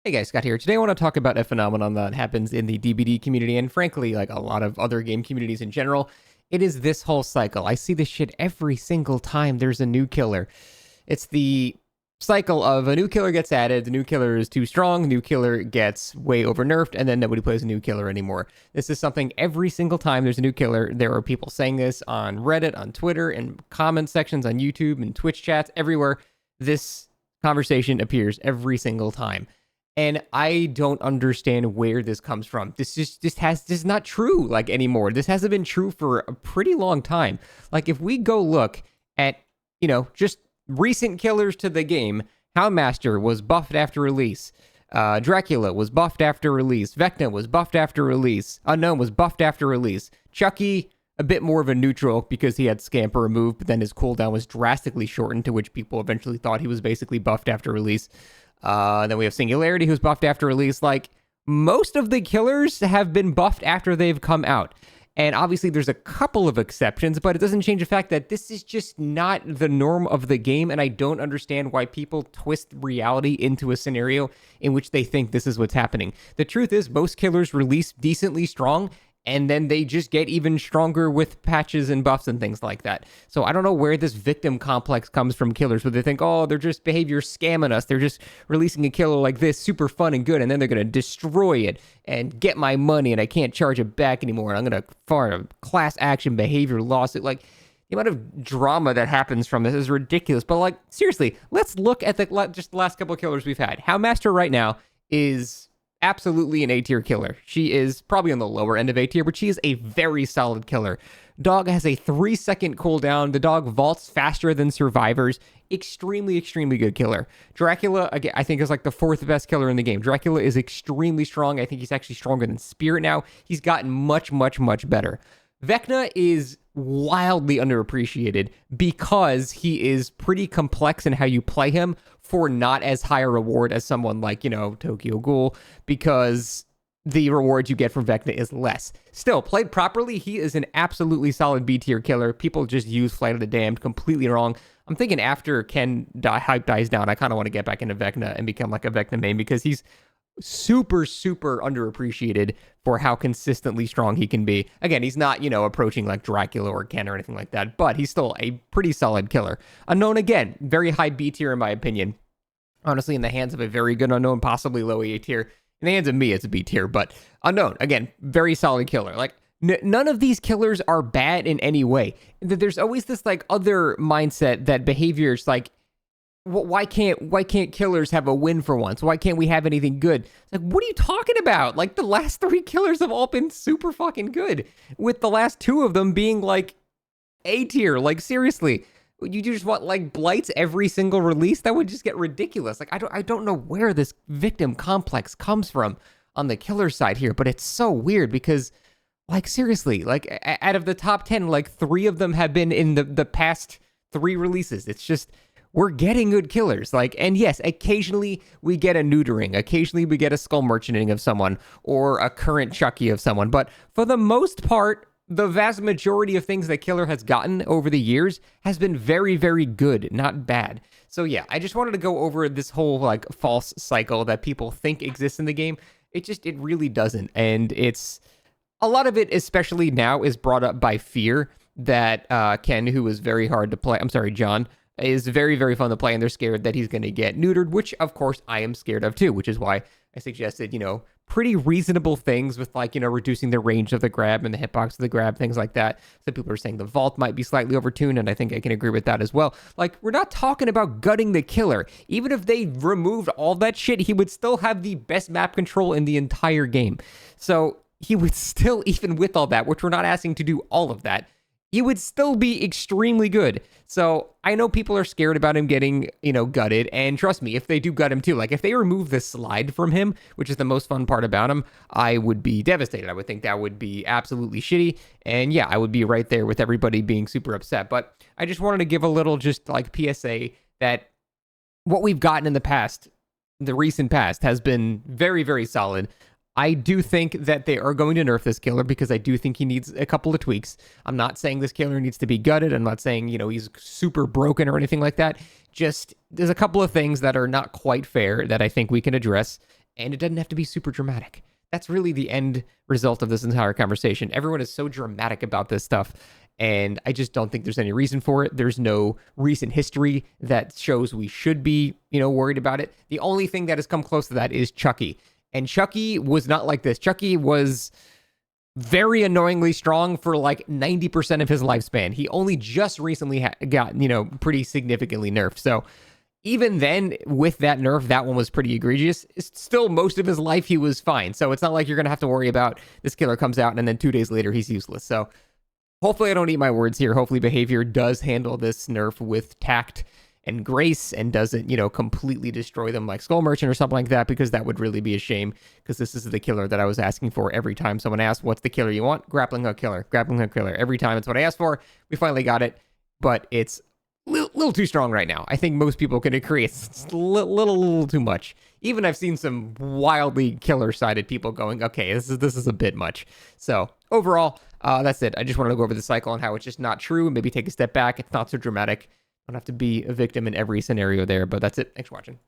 Hey guys, Scott here. Today I want to talk about a phenomenon that happens in the DBD community and frankly, like a lot of other game communities in general. It is this whole cycle. I see this shit every single time there's a new killer. It's the cycle of a new killer gets added, the new killer is too strong, new killer gets way over nerfed, and then nobody plays a new killer anymore. This is something every single time there's a new killer. There are people saying this on Reddit, on Twitter, in comment sections on YouTube, and Twitch chats, everywhere. This conversation appears every single time. And I don't understand where this comes from. This is not true like anymore. This hasn't been true for a pretty long time. Like if we go look at, just recent killers to the game, Houndmaster was buffed after release. Dracula was buffed after release. Vecna was buffed after release. Unknown was buffed after release. Chucky, a bit more of a neutral because he had Scamper removed, but then his cooldown was drastically shortened, to which people eventually thought he was basically buffed after release. Then we have Singularity, who's buffed after release. Like, most of the killers have been buffed after they've come out. And obviously there's a couple of exceptions, but it doesn't change the fact that this is just not the norm of the game, and I don't understand why people twist reality into a scenario in which they think this is what's happening. The truth is, most killers release decently strong, and then they just get even stronger with patches and buffs and things like that. So I don't know where this victim complex comes from killers, where they think, oh, they're just behavior scamming us. They're just releasing a killer like this, super fun and good, and then they're going to destroy it and get my money, and I can't charge it back anymore. And I'm going to file a class action behavior lawsuit. Like, the amount of drama that happens from this is ridiculous. But, like, seriously, let's look at just the last couple of killers we've had. Houndmaster right now is absolutely an A-tier killer. She is probably on the lower end of A-tier, but she is a very solid killer. Dog has a 3-second cooldown. The dog vaults faster than survivors. Extremely good killer. Dracula, again, I think is like the 4th best killer in the game. Dracula is extremely strong. I think he's actually stronger than Spirit now. He's gotten much better. Vecna is wildly underappreciated because he is pretty complex in how you play him for not as high a reward as someone like, Tokyo Ghoul, because the rewards you get from Vecna is less. Still, played properly, he is an absolutely solid B-tier killer. People just use Flight of the Damned completely wrong. I'm thinking after hype dies down, I kind of want to get back into Vecna and become like a Vecna main, because he's super underappreciated for how consistently strong he can be. Again, he's not, approaching like Dracula or Ken or anything like that, but he's still a pretty solid killer. Unknown, again, very high B tier in my opinion. Honestly, in the hands of a very good Unknown, possibly low A tier. In the hands of me, it's a B tier, but Unknown, again, very solid killer. Like, none of these killers are bad in any way. There's always this like other mindset that behaviors like, why can't killers have a win for once? Why can't we have anything good? It's like, what are you talking about? Like, the last 3 killers have all been super fucking good, with the last 2 of them being like A tier. Like, seriously, you just want like blights every single release? That would just get ridiculous. Like, I don't know where this victim complex comes from on the killer side here, but it's so weird because, like, seriously, like out of the top 10, like 3 of them have been in the past 3 releases. It's just, we're getting good killers. Like, and yes, occasionally we get a neutering. Occasionally we get a skull merchanting of someone or a current Chucky of someone. But for the most part, the vast majority of things that killer has gotten over the years has been very good, not bad. So yeah, I just wanted to go over this whole like false cycle that people think exists in the game. It really doesn't. And it's a lot of it, especially now, is brought up by fear that Ken, who is very hard to play, John, is very fun to play, and they're scared that he's going to get neutered, which of course I am scared of too, which is why I suggested, pretty reasonable things with like, reducing the range of the grab and the hitbox of the grab, things like that. Some people are saying the vault might be slightly overtuned, and I think I can agree with that as well. Like, we're not talking about gutting the killer. Even if they removed all that shit, he would still have the best map control in the entire game. So he would still, even with all that, which we're not asking to do all of that, he would still be extremely good. So I know people are scared about him getting, gutted. And trust me, if they do gut him too, like if they remove the slide from him, which is the most fun part about him, I would be devastated. I would think that would be absolutely shitty. And yeah, I would be right there with everybody being super upset. But I just wanted to give a little just like PSA that what we've gotten in the past, the recent past, has been very solid. I do think that they are going to nerf this killer because I do think he needs a couple of tweaks. I'm not saying this killer needs to be gutted. I'm not saying, he's super broken or anything like that. Just there's a couple of things that are not quite fair that I think we can address. and it doesn't have to be super dramatic. That's really the end result of this entire conversation. Everyone is so dramatic about this stuff, and I just don't think there's any reason for it. There's no recent history that shows we should be, worried about it. The only thing that has come close to that is Chucky. And Chucky was not like this. Chucky was very annoyingly strong for like 90% of his lifespan. He only just recently got, pretty significantly nerfed. So even then, with that nerf, that one was pretty egregious. Still, most of his life, he was fine. So it's not like you're going to have to worry about this killer comes out and then 2 days later, he's useless. So hopefully I don't eat my words here. Hopefully Behavior does handle this nerf with tact and grace and doesn't, completely destroy them like Skull Merchant or something like that, because that would really be a shame, because this is the killer that I was asking for every time someone asked, what's the killer you want? Grappling hook killer, grappling hook killer. Every time it's what I asked for. We finally got it, but it's a little too strong right now. I think most people can agree it's a little too much. Even I've seen some wildly killer-sided people going, okay, this is a bit much. So overall, that's it. I just wanted to go over the cycle and how it's just not true. Maybe take a step back. It's not so dramatic. Don't have to be a victim in every scenario there, but that's it. Thanks for watching.